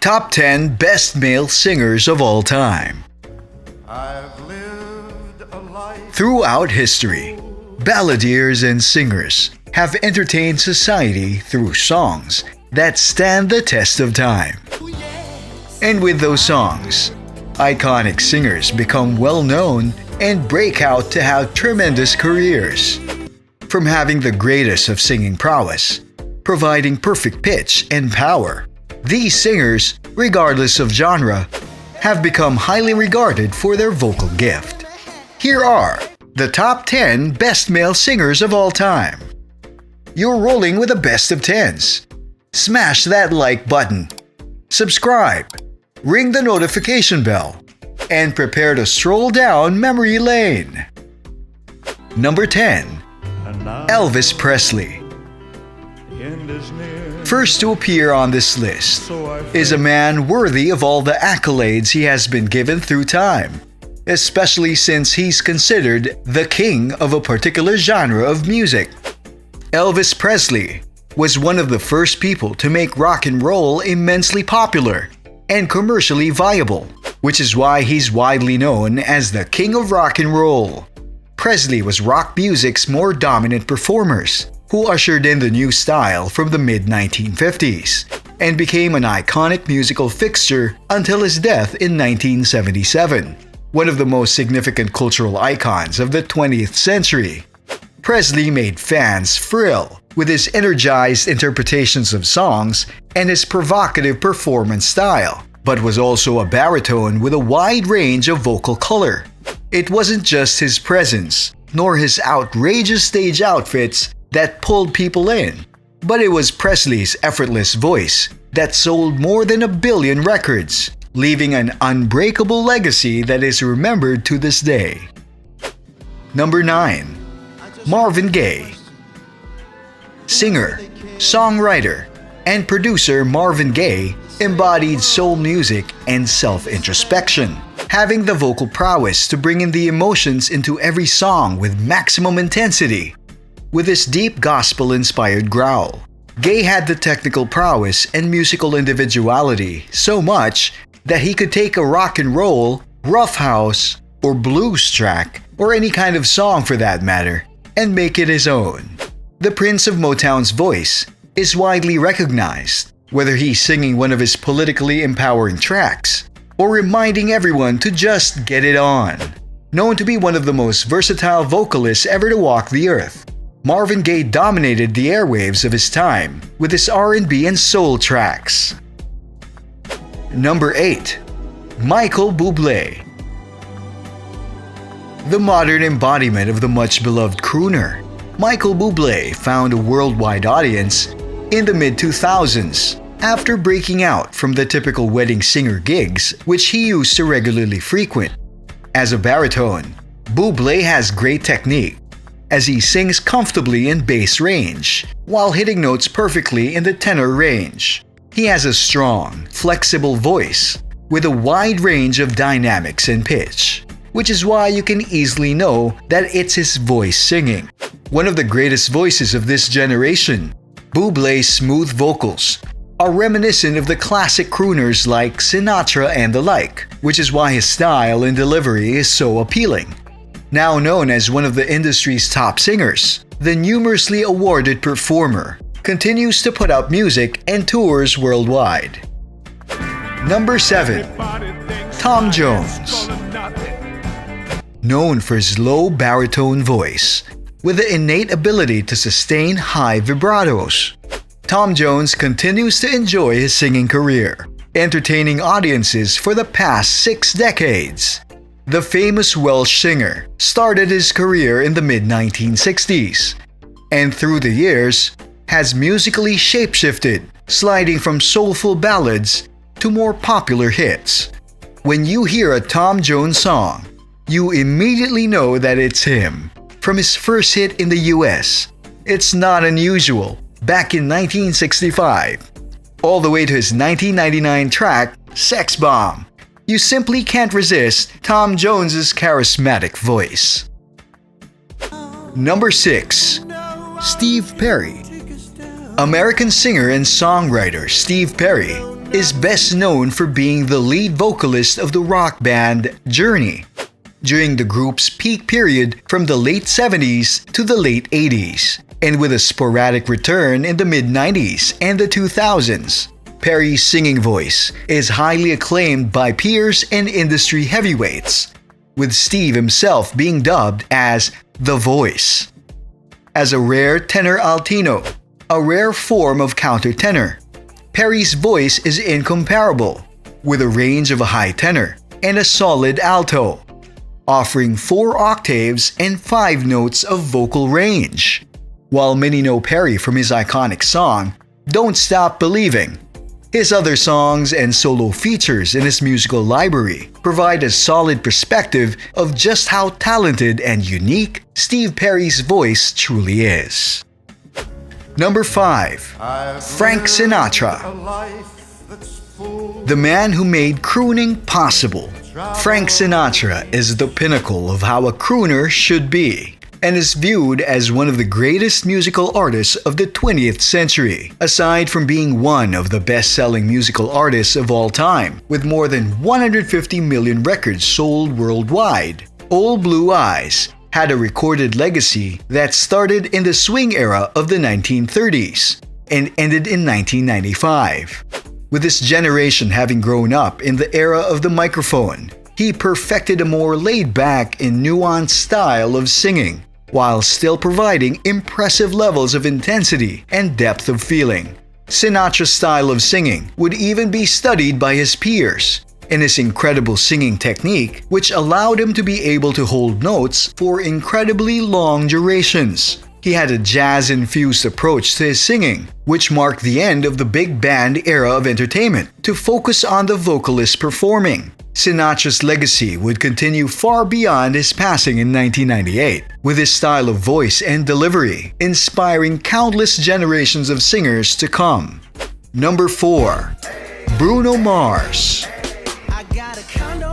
Top 10 Best Male Singers of All Time. Throughout history, balladeers and singers have entertained society through songs that stand the test of time. And with those songs, iconic singers become well known and break out to have tremendous careers. From having the greatest of singing prowess, providing perfect pitch and power, these singers, regardless of genre, have become highly regarded for their vocal gift. Here are the top 10 best male singers of all time. You're rolling with the best of 10s. Smash that like button, subscribe, ring the notification bell, and prepare to stroll down memory lane. Number 10. Elvis Presley. First to appear on this list is a man worthy of all the accolades he has been given through time, especially since he's considered the king of a particular genre of music. Elvis Presley was one of the first people to make rock and roll immensely popular and commercially viable, which is why he's widely known as the king of rock and roll. Presley was rock music's more dominant performers, who ushered in the new style from the mid-1950s and became an iconic musical fixture until his death in 1977, one of the most significant cultural icons of the 20th century. Presley made fans thrill with his energized interpretations of songs and his provocative performance style, but was also a baritone with a wide range of vocal color. It wasn't just his presence, nor his outrageous stage outfits that pulled people in, but it was Presley's effortless voice that sold more than 1 billion records, leaving an unbreakable legacy that is remembered to this day. Number 9. Marvin Gaye. Singer, songwriter, and producer Marvin Gaye embodied soul music and self-introspection, having the vocal prowess to bring in the emotions into every song with maximum intensity. With his deep gospel-inspired growl, Gaye had the technical prowess and musical individuality so much that he could take a rock and roll, rough house, or blues track, or any kind of song for that matter, and make it his own. The Prince of Motown's voice is widely recognized, whether he's singing one of his politically empowering tracks or reminding everyone to just get it on. Known to be one of the most versatile vocalists ever to walk the earth, Marvin Gaye dominated the airwaves of his time with his R&B and soul tracks. Number 8. Michael Bublé. The modern embodiment of the much-beloved crooner, Michael Bublé found a worldwide audience in the mid-2000s after breaking out from the typical wedding singer gigs which he used to regularly frequent. As a baritone, Bublé has great technique, as he sings comfortably in bass range, while hitting notes perfectly in the tenor range. He has a strong, flexible voice, with a wide range of dynamics and pitch, which is why you can easily know that it's his voice singing. One of the greatest voices of this generation, Bublé's smooth vocals are reminiscent of the classic crooners like Sinatra and the like, which is why his style and delivery is so appealing. Now known as one of the industry's top singers, the numerously awarded performer continues to put out music and tours worldwide. Number 7. Tom Jones. Known for his low baritone voice, with the innate ability to sustain high vibratos, Tom Jones continues to enjoy his singing career, entertaining audiences for the past 6 decades. The famous Welsh singer started his career in the mid-1960s, and through the years has musically shapeshifted, sliding from soulful ballads to more popular hits. When you hear a Tom Jones song, you immediately know that it's him. From his first hit in the US, It's Not Unusual, back in 1965, all the way to his 1999 track, Sex Bomb, you simply can't resist Tom Jones's charismatic voice. Number 6. Steve Perry. American singer and songwriter Steve Perry is best known for being the lead vocalist of the rock band Journey during the group's peak period from the late 70s to the late 80s, and with a sporadic return in the mid-90s and the 2000s. Perry's singing voice is highly acclaimed by peers and industry heavyweights, with Steve himself being dubbed as The Voice. As a rare tenor altino, a rare form of countertenor, Perry's voice is incomparable, with a range of a high tenor and a solid alto, offering 4 octaves and 5 notes of vocal range. While many know Perry from his iconic song, Don't Stop Believing, his other songs and solo features in his musical library provide a solid perspective of just how talented and unique Steve Perry's voice truly is. Number 5. Frank Sinatra. The man who made crooning possible. Frank Sinatra is the pinnacle of how a crooner should be, and is viewed as one of the greatest musical artists of the 20th century, aside from being one of the best-selling musical artists of all time, with more than 150 million records sold worldwide. Old Blue Eyes had a recorded legacy that started in the swing era of the 1930s and ended in 1995. With this generation having grown up in the era of the microphone, he perfected a more laid-back and nuanced style of singing, while still providing impressive levels of intensity and depth of feeling. Sinatra's style of singing would even be studied by his peers, and his incredible singing technique, which allowed him to be able to hold notes for incredibly long durations. He had a jazz-infused approach to his singing, which marked the end of the big band era of entertainment to focus on the vocalist performing. Sinatra's legacy would continue far beyond his passing in 1998, with his style of voice and delivery inspiring countless generations of singers to come. Number 4. Bruno Mars.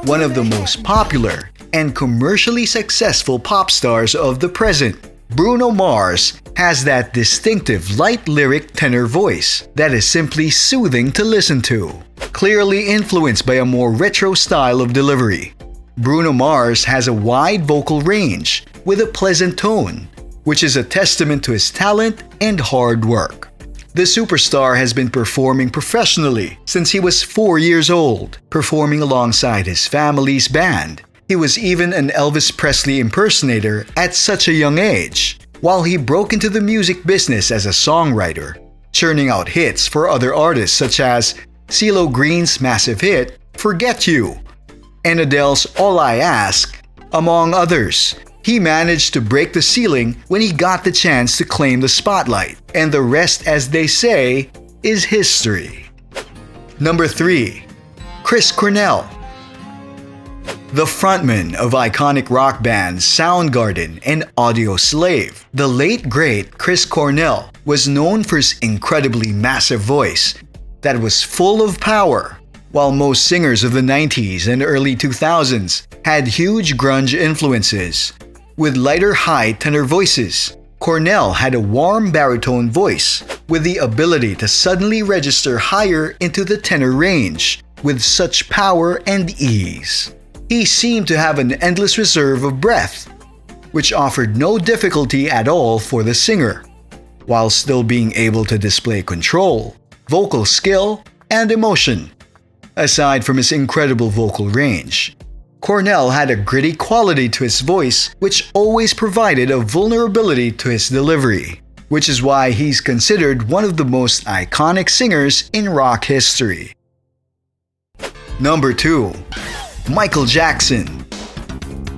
One of the most popular and commercially successful pop stars of the present, Bruno Mars has that distinctive light lyric tenor voice that is simply soothing to listen to. Clearly influenced by a more retro style of delivery, Bruno Mars has a wide vocal range with a pleasant tone, which is a testament to his talent and hard work. The superstar has been performing professionally since he was 4 years old, performing alongside his family's band. He was even an Elvis Presley impersonator at such a young age, while he broke into the music business as a songwriter, churning out hits for other artists such as CeeLo Green's massive hit, Forget You, and Adele's All I Ask, among others. He managed to break the ceiling when he got the chance to claim the spotlight, and the rest, as they say, is history. Number 3. Chris Cornell. The frontman of iconic rock bands Soundgarden and Audioslave, the late great Chris Cornell was known for his incredibly massive voice that was full of power. While most singers of the 90s and early 2000s had huge grunge influences, with lighter high tenor voices, Cornell had a warm baritone voice with the ability to suddenly register higher into the tenor range with such power and ease. He seemed to have an endless reserve of breath, which offered no difficulty at all for the singer, while still being able to display control, vocal skill, and emotion. Aside from his incredible vocal range, Cornell had a gritty quality to his voice which always provided a vulnerability to his delivery, which is why he's considered one of the most iconic singers in rock history. Number 2. Michael Jackson.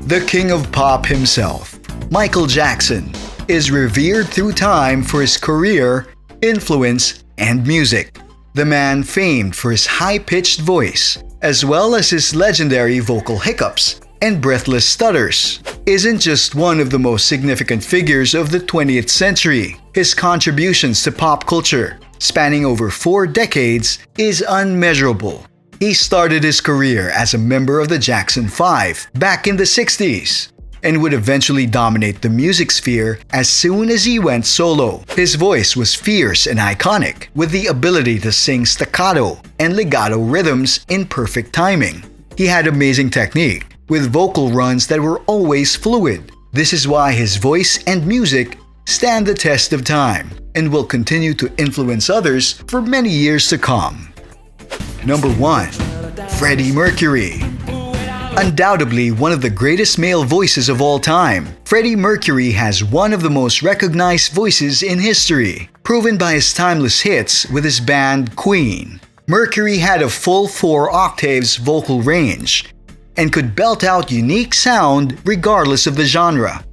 The king of pop himself, Michael Jackson, is revered through time for his career, influence, and music. The man famed for his high-pitched voice, as well as his legendary vocal hiccups and breathless stutters, isn't just one of the most significant figures of the 20th century. His contributions to pop culture, spanning over 4 decades, is unmeasurable. He started his career as a member of the Jackson 5 back in the 60s, and would eventually dominate the music sphere as soon as he went solo. His voice was fierce and iconic, with the ability to sing staccato and legato rhythms in perfect timing. He had amazing technique, with vocal runs that were always fluid. This is why his voice and music stand the test of time and will continue to influence others for many years to come. Number 1. Freddie Mercury. Undoubtedly one of the greatest male voices of all time, Freddie Mercury has one of the most recognized voices in history, proven by his timeless hits with his band Queen. Mercury had a full 4 octaves vocal range and could belt out unique sound regardless of the genre.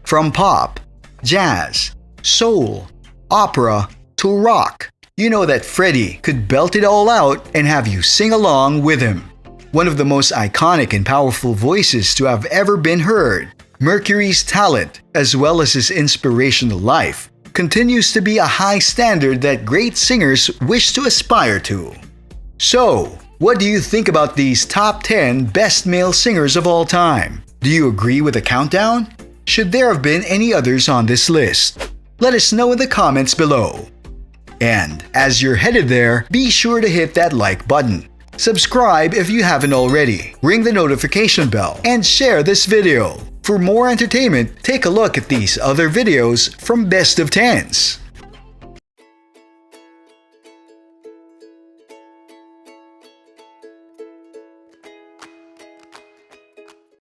From pop, jazz, soul, opera, to rock. You know that Freddie could belt it all out and have you sing along with him. One of the most iconic and powerful voices to have ever been heard, Mercury's talent, as well as his inspirational life, continues to be a high standard that great singers wish to aspire to. So, what do you think about these top 10 best male singers of all time? Do you agree with the countdown? Should there have been any others on this list? Let us know in the comments below. And as you're headed there, be sure to hit that like button. Subscribe if you haven't already, ring the notification bell, and share this video. For more entertainment, take a look at these other videos from Best of 10s.